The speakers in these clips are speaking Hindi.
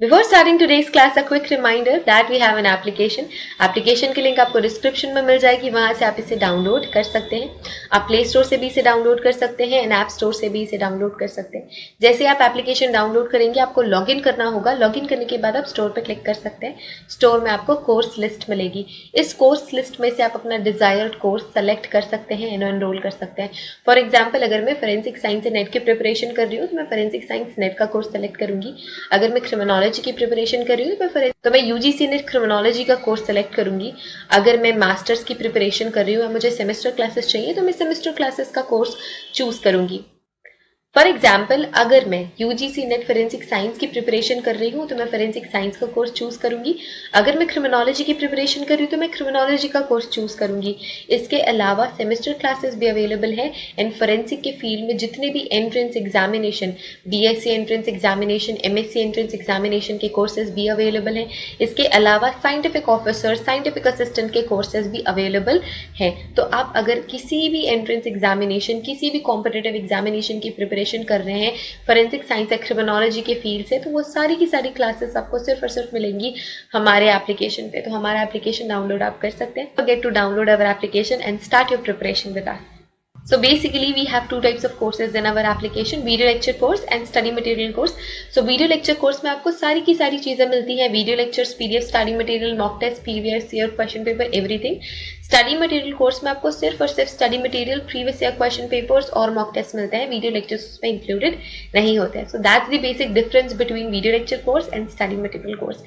Before starting today's class, a quick reminder that we have an application. Application की लिंक आपको डिस्क्रिप्शन में मिल जाएगी, वहां से आप इसे डाउनलोड कर सकते हैं. आप प्ले स्टोर से भी इसे डाउनलोड कर सकते हैं एंड ऐप स्टोर से भी इसे डाउनलोड कर सकते हैं. जैसे आप एप्लीकेशन डाउनलोड करेंगे आपको लॉगिन करना होगा. लॉगिन करने के बाद आप स्टोर पर क्लिक कर सकते हैं. स्टोर में आपको कोर्स लिस्ट मिलेगी. इस कोर्स लिस्ट में से आप अपना डिजायर्ड कोर्स सेलेक्ट कर सकते हैं एंड एनरोल कर सकते हैं. फॉर एग्जाम्पल, अगर मैं फोरेंसिक साइंस नेट की प्रिपरेशन कर रही हूँ तो मैं फोरेंसिक साइंस नेट का कोर्स सेलेक्ट करूंगी. अगर मैं क्रिमिनोलॉजी की प्रिपरेशन कर रही हूँ तो मैं यूजीसी नेट क्रिमिनोलॉजी का कोर्स सेलेक्ट करूंगी. अगर मैं मास्टर्स की प्रिपरेशन कर रही हूँ और मुझे सेमेस्टर क्लासेस चाहिए तो मैं सेमेस्टर क्लासेस का कोर्स चूज करूंगी. फॉर एग्जाम्पल, अगर मैं यूजीसी नेट फोरेंसिक साइंस की प्रिपरेशन कर रही हूँ तो मैं फोरेंसिक साइंस का कोर्स चूज करूंगी. अगर मैं क्रिमिनोलॉजी की प्रिपरेशन कर रही हूँ तो मैं क्रिमिनोलॉजी का कोर्स चूज करूंगी. इसके अलावा सेमेस्टर क्लासेस भी अवेलेबल है एंड फोरेंसिक के फील्ड में जितने भी entrance examination, BSc entrance examination, MSc entrance examination के कोर्सेज भी अवेलेबल हैं. इसके अलावा साइंटिफिक ऑफिसर, साइंटिफिक असिस्टेंट के कोर्सेज भी अवेलेबल हैं. तो आप अगर किसी भी एंट्रेंस एग्जामिनेशन, किसी भी कॉम्पिटेटिव एग्जामिनेशन की प्रिपरेशन कर रहे हैं फोरेंसिक साइंस या क्रिमिनोलॉजी के फील्ड से, तो वो सारी की सारी क्लासेस आपको सिर्फ और सिर्फ मिलेंगी हमारे एप्लीकेशन पे. तो हमारा एप्लीकेशन डाउनलोड आप कर सकते हैं. Get to download our application and start your preparation with us. So basically we have two types of courses in our application, video lecture course and study material course. So video lecture course में आपको सारी की सारी चीजें मिलती हैं. Video lectures, PDF, study material, mock test, previous year question paper, everything. Study material course में आपको सिर्फ और सिर्फ study material, previous year question papers और मॉक टेस्ट मिलते हैं. वीडियो लेक्चर्स उसमें इंक्लूडेड नहीं होते हैं. So that's the basic difference between video lecture course and study material course.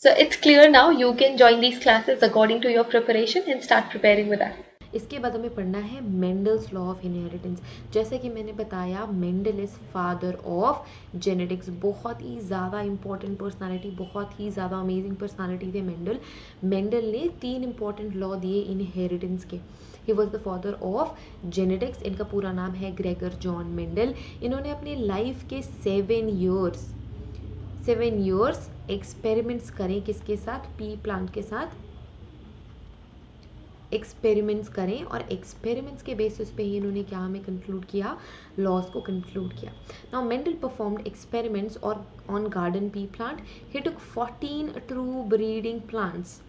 So it's clear now. You can join these classes according to your preparation and start preparing with us. इसके बाद हमें पढ़ना है मेंडल्स लॉ ऑफ इनहेरिटेंस. जैसे कि मैंने बताया, Mendel is father of genetics. बहुत ही ज़्यादा इंपॉर्टेंट पर्सनालिटी, बहुत ही ज़्यादा अमेजिंग पर्सनालिटी थे मेंडल. मेंडल ने 3 इंपॉर्टेंट लॉ दिए इनहेरिटेंस के. He was the father of genetics. इनका पूरा नाम है ग्रेगर जॉन मेंडल. इन्होंने अपने लाइफ के 7 ईयर्स एक्सपेरिमेंट्स करें. किसके साथ? पी प्लांट के साथ एक्सपेरिमेंट्स करें, और एक्सपेरिमेंट्स के बेसिस पे ही इन्होंने क्या हमें कंक्लूड किया? लॉज को कंक्लूड किया. नाउ मेंडल परफॉर्म्ड एक्सपेरिमेंट्स और on garden pea plant. He took 14 true breeding plants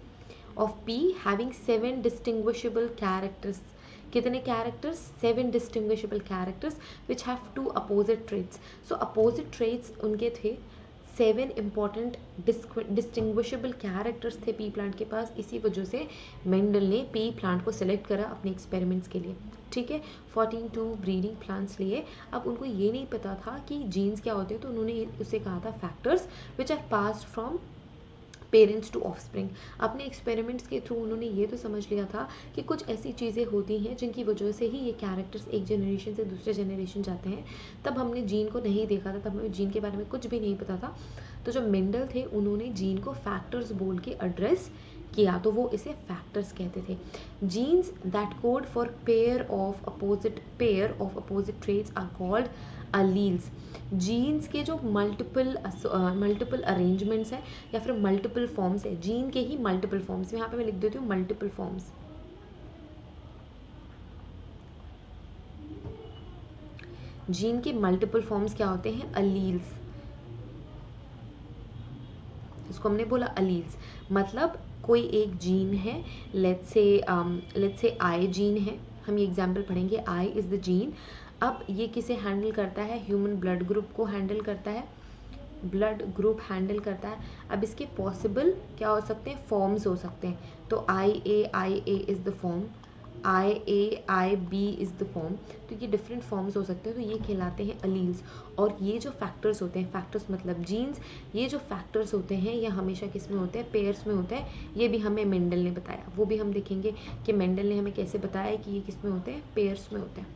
of pea having 7 distinguishable characters. कितने characters? 7 distinguishable characters which have 2 opposite traits. So opposite traits उनके थे. 7 इंपॉर्टेंट डिस्टिंग्विशेबल कैरेक्टर्स थे पी प्लांट के पास. इसी वजह से मेंडल ने पी प्लांट को सिलेक्ट करा अपने एक्सपेरिमेंट्स के लिए. ठीक है, 14 टू ब्रीडिंग प्लांट्स लिए. अब उनको ये नहीं पता था कि जीन्स क्या होते हैं, तो उन्होंने उसे कहा था factors which are passed from parents to offspring. अपने एक्सपेरिमेंट्स के थ्रू उन्होंने ये तो समझ लिया था कि कुछ ऐसी चीज़ें होती हैं जिनकी वजह से ही ये कैरेक्टर्स एक जनरेशन से दूसरे जनरेशन जाते हैं. तब हमने जीन को नहीं देखा था, तब हमें जीन के बारे में कुछ भी नहीं पता था. तो जो मेंडल थे उन्होंने जीन को फैक्टर्स बोल के एड्रेस किया, तो वो इसे फैक्टर्स कहते थे. Genes that code for pair of opposite traits are called alleles. Genes के जो मल्टीपल अरेंजमेंट्स हैं या फिर मल्टीपल फॉर्म्स है, जीन के ही मल्टीपल फॉर्म्स. यहाँ पे मैं लिख देती हूँ मल्टीपल फॉर्म्स. जीन के मल्टीपल फॉर्म्स क्या होते हैं? अलील्स. इसको हमने बोला अलील्स. मतलब कोई एक जीन है, लेट्स से आई जीन है. हम ये एग्जाम्पल पढ़ेंगे. I is the gene. अब ये किसे हैंडल करता है? ह्यूमन ब्लड ग्रुप को हैंडल करता है. अब इसके पॉसिबल क्या हो सकते हैं? फॉर्म्स हो सकते हैं. तो I A is the form, I B is the form. तो ये डिफरेंट फॉर्म्स हो सकते हैं. तो ये कहलाते हैं अलील्स. और ये जो फैक्टर्स होते हैं, फैक्टर्स मतलब जीन्स, ये जो फैक्टर्स होते हैं ये हमेशा किस में होते हैं? पेयर्स में होते हैं. ये भी हमें मेंडल ने बताया, वो भी हम देखेंगे कि मेंडल ने हमें कैसे बताया कि ये किस में होते हैं? पेयर्स में होते हैं.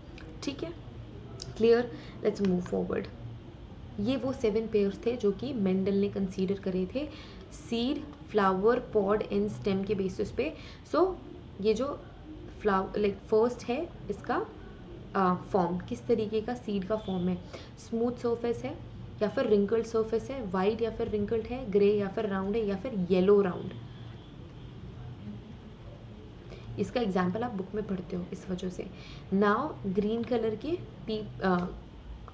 ठीक है, क्लियर. Let's move forward. ये वो 7 पेयर्स थे जो कि मेंडल ने कंसीडर करे थे seed, flower, pod and stem के बेसिस पे. सो ये जो फर्स्ट है इसका फॉर्म किस तरीके का? सीड का फॉर्म है. स्मूथ सरफेस है या फिर रिंकल्ड सरफेस है, वाइट या फिर रिंकल्ड है, ग्रे या फिर राउंड है, या फिर येलो राउंड. इसका एग्जाम्पल आप बुक में पढ़ते हो इस वजह से. नाउ ग्रीन कलर के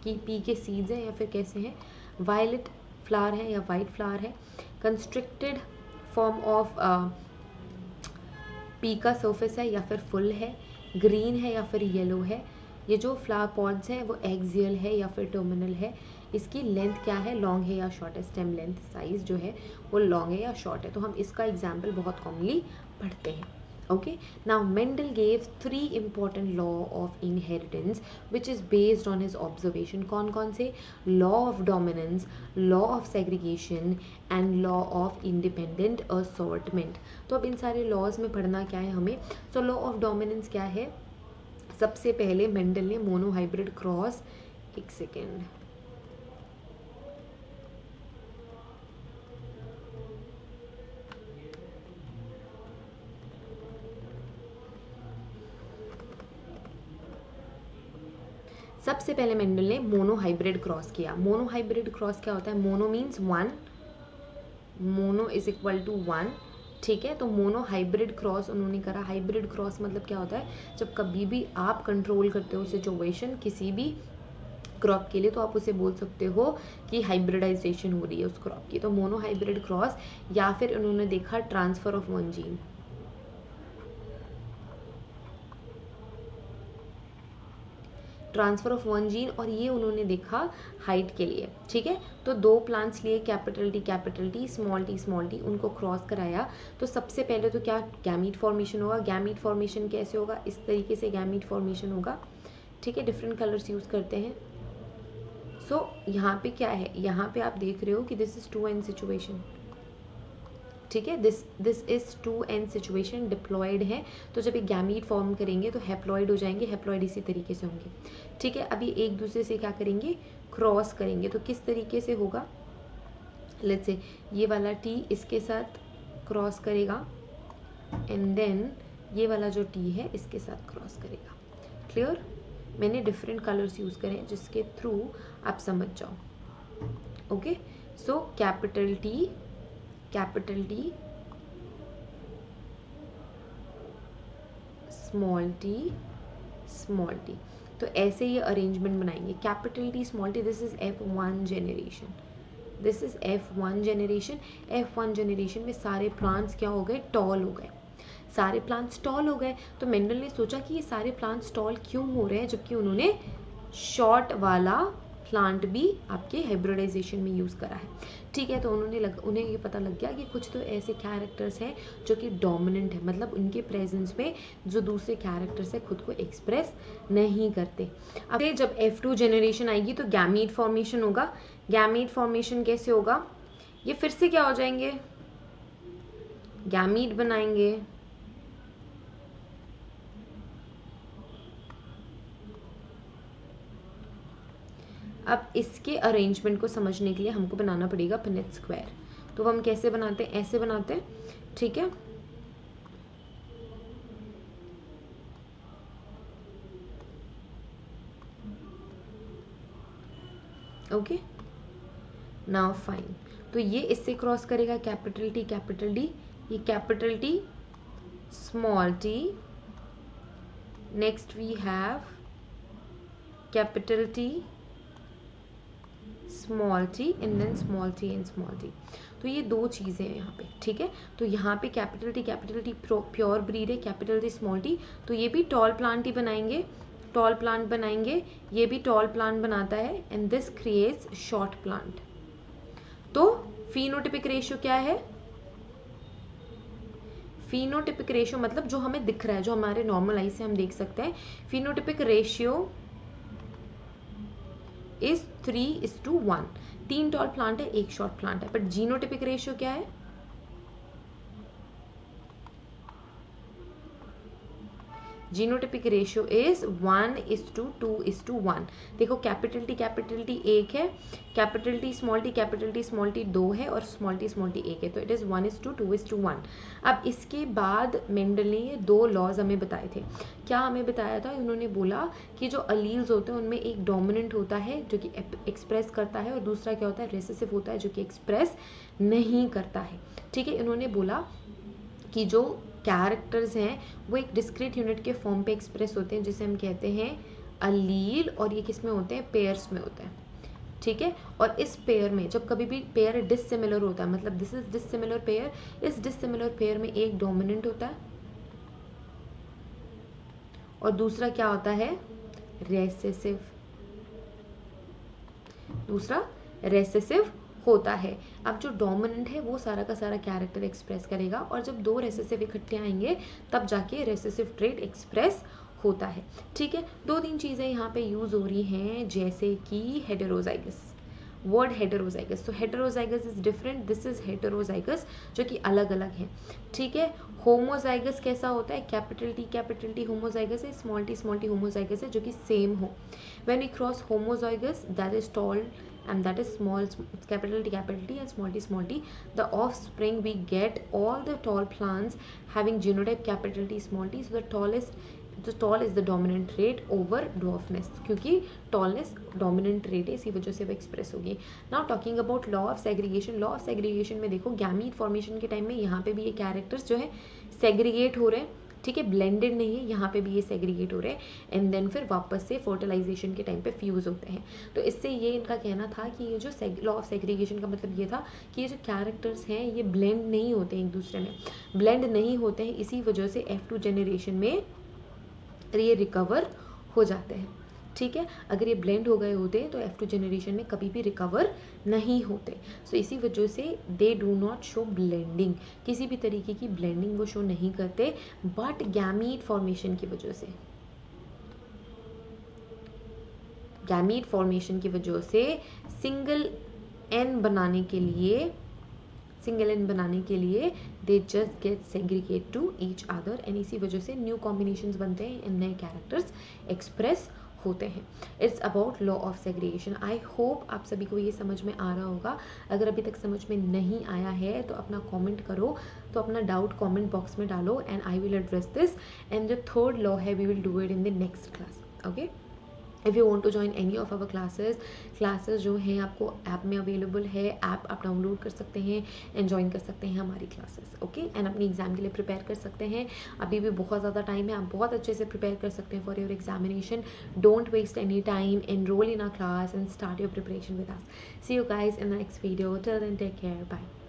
पी के सीड्स हैं या फिर कैसे हैं? वायलेट फ्लावर है या वाइट फ्लावर है, कंस्ट्रिक्टेड फॉर्म ऑफ पी का सरफेस है या फिर फुल है, ग्रीन है या फिर येलो है, ये जो फ्लावर पॉड्स हैं वो एक्सियल है या फिर टर्मिनल है, इसकी लेंथ क्या है, लॉन्ग है या शॉर्ट है, स्टेम लेंथ साइज जो है वो लॉन्ग है या शॉर्ट है। तो हम इसका एग्जाम्पल बहुत कॉमनली पढ़ते हैं। Okay, now Mendel gave 3 important law of inheritance which is based on his observation. कौन कौन से? law of dominance, law of segregation and law of independent assortment. तो अब इन सारे laws में पढ़ना क्या है हमें? So law of dominance क्या है? सबसे पहले मेंडल ने मोनोहाइब्रिड क्रॉस, एक सेकेंड, सबसे पहले मेंडल ने मोनोहाइब्रिड क्रॉस किया। मोनोहाइब्रिड क्रॉस क्या होता है? Mono means one, mono is equal to one, ठीक है। तो मोनोहाइब्रिड क्रॉस उन्होंने करा। हाइब्रिड क्रॉस मतलब क्या होता है? जब कभी भी आप कंट्रोल करते हो सिचुएशन किसी भी क्रॉप के लिए तो आप उसे बोल सकते हो कि हाइब्रिडाइजेशन हो रही है उस क्रॉप की। तो मोनोहाइब्रिड क्रॉस, या फिर उन्होंने देखा transfer of one gene, transfer of one gene, और ये उन्होंने देखा हाइट के लिए, ठीक है। तो दो प्लांट्स लिए, कैपिटल टी, स्मॉल टी, उनको क्रॉस कराया। तो सबसे पहले तो क्या गैमीट फॉर्मेशन होगा? गैमीट फॉर्मेशन कैसे होगा? इस तरीके से गैमीट फॉर्मेशन होगा, ठीक है। डिफरेंट कलर्स यूज करते हैं। सो यहाँ पे क्या है? यहाँ पे आप देख रहे हो कि दिस इज 2n सिचुएशन, ठीक है। This is 2n situation, diploid है। तो जब ये गैमीट फॉर्म करेंगे तो हैप्लॉयड हो जाएंगे, हैप्लॉयड इसी तरीके से होंगे, ठीक है। अभी एक दूसरे से क्या करेंगे? क्रॉस करेंगे। तो किस तरीके से होगा? लेट्स से ये वाला टी इसके साथ क्रॉस करेगा एंड देन ये वाला जो टी है इसके साथ क्रॉस करेगा। क्लियर? मैंने डिफरेंट कलर्स यूज करे जिसके थ्रू आप समझ जाओ। Okay, so capital T, small T, तो ऐसे ये अरेंजमेंट बनाएंगे। Capital T, small T, this is F1 generation, this is F1 generation. F1 generation में सारे प्लांट्स क्या हो गए? टॉल हो गए, सारे प्लांट्स टॉल हो गए। तो मेंडल ने सोचा कि ये सारे प्लांट्स टॉल क्यों हो रहे हैं, जबकि उन्होंने शॉर्ट वाला प्लांट भी आपके हाइब्रिडाइजेशन में यूज़ करा है, ठीक है। तो उन्हें ये पता लग गया कि कुछ तो ऐसे कैरेक्टर्स हैं जो कि डोमिनेंट है, मतलब उनके प्रेजेंस में जो दूसरे कैरेक्टर्स है खुद को एक्सप्रेस नहीं करते। अब जब F2 जनरेशन आएगी तो गैमीट फॉर्मेशन होगा। गैमीट फॉर्मेशन कैसे होगा? ये फिर से क्या हो जाएंगे? गैमीट बनाएंगे, अब इसके अरेंजमेंट को समझने के लिए हमको बनाना पड़ेगा पुनेट स्क्वायर। तो हम कैसे बनाते हैं? ऐसे बनाते हैं, ठीक है। Okay, now fine. तो ये इससे क्रॉस करेगा कैपिटल टी, ये capital T, small T, next we have capital T, small T and then small T. तो ये दो चीज़ें हैं यहाँ पे, ठीक है। तो यहाँ पे कैपिटल टी प्योर ब्रीड है, कैपिटल टी, स्मॉल टी, तो ये भी टॉल प्लांट ही बनाएंगे, टॉल प्लांट बनाएंगे, ये भी टॉल प्लांट बनाता है and this creates short plant. तो फिनोटिपिक रेशियो क्या है? फिनोटिपिक रेशियो मतलब जो हमें दिख रहा है, जो हमारे नॉर्मल आई से हम देख सकते हैं, phenotypic ratio is 3:1। 3 tall plant है, 1 शॉर्ट प्लांट है, बट जीनोटिपिक रेशियो क्या है? Genotypic ratio is 1:2:1। देखो कैपिटल टी 1 है, कैपिटल टी स्मॉल टी 2 है और स्मॉल टी 1 है, तो इट इज़ 1:2:1। अब इसके बाद मेंडल ने ये 2 लॉज हमें बताए थे। क्या हमें बताया था? उन्होंने बोला कि जो अलील्स होते हैं उनमें एक डोमिनेंट होता है जो कि एक्सप्रेस करता है और दूसरा क्या होता है? रिसेसिव होता है जो कि एक्सप्रेस नहीं करता है, ठीक है। इन्होंने बोला कि जो कैरेक्टर्स हैं वो एक डिस्क्रीट यूनिट के फॉर्म पे एक्सप्रेस होते हैं जिसे हम कहते हैं अलील, और ये किस में होते हैं? पेयर्स में होते हैं, ठीक है। और इस पेयर में जब कभी भी पेयर डिसिमिलर होता है, मतलब दिस इज डिसिमिलर पेयर, इस डिसिमिलर पेयर में एक डोमिनेंट होता है और दूसरा क्या होता है, रेसेसिव, दूसरा रेसेसिव होता है। अब जो डोमिनेंट है वो सारा का सारा कैरेक्टर एक्सप्रेस करेगा और जब दो रेसेसिव इकट्ठे आएंगे तब जाके रेसेसिव ट्रेट एक्सप्रेस होता है, ठीक है। दो तीन चीज़ें यहाँ पे यूज़ हो रही हैं, जैसे कि हेटेरोजाइगस, वर्ड हेटेरोजाइगस। तो heterozygous is different, this is heterozygous, जो कि अलग अलग है, ठीक है। होमोजाइगस कैसा होता है, कैपिटल टी होमोजाइगस है, स्मॉल टी होमोजाइगस है, जो कि सेम हो। When we cross homozygous, that is tall and that is small, capital T and small t, the offspring we get all the tall plants having genotype capital T small t, so the tall is the dominant trait over dwarfness, क्योंकि tallness dominant trait है, इसी वजह से वो एक्सप्रेस होगी। Now talking about law of segregation, law of segregation में देखो गैमीट फॉर्मेशन के टाइम में यहाँ पे भी ये कैरेक्टर्स जो है सेग्रीगेट हो रहे हैं, ठीक है, ब्लेंडेड नहीं है, यहाँ पे भी ये सेग्रीगेट हो रहे हैं एंड देन फिर वापस से फर्टिलाइजेशन के टाइम पे फ्यूज़ होते हैं। तो इससे ये इनका कहना था कि ये जो लॉ ऑफ सेग्रीगेशन का मतलब ये था कि ये जो कैरेक्टर्स हैं ये ब्लेंड नहीं होते एक दूसरे में, ब्लेंड नहीं होते हैं, इसी वजह से F2 जनरेशन में ये रिकवर हो जाते हैं, ठीक है। अगर ये ब्लेंड हो गए होते तो F2 जनरेशन में कभी भी रिकवर नहीं होते। सो इसी वजह से they do not show blending, किसी भी तरीके की ब्लेंडिंग वो शो नहीं करते, बट गैमीट फॉर्मेशन की वजह से, गैमीट फॉर्मेशन की वजह से सिंगल एन बनाने के लिए they just get segregate to each other and इसी वजह से न्यू कॉम्बिनेशंस बनते हैं, नए कैरेक्टर्स एक्सप्रेस होते हैं। It's about law of segregation. I hope आप सभी को ये समझ में आ रहा होगा। अगर अभी तक समझ में नहीं आया है तो अपना कमेंट करो, तो अपना डाउट कमेंट बॉक्स में डालो and I will address this, and जो थर्ड लॉ है we will do it in the next class, okay. If you want to join any of our classes जो हैं आपको ऐप में अवेलेबल है, ऐप आप डाउनलोड कर सकते हैं एंड ज्वाइन कर सकते हैं हमारी क्लासेस, ओके। एंड अपनी एग्जाम के लिए प्रिपेयर कर सकते हैं, अभी भी बहुत ज़्यादा टाइम है, आप बहुत अच्छे से प्रिपेयर कर सकते हैं for your examination. Don't waste any time, enrol in our class and start your preparation with us. See you guys in the next video, till then take care, bye.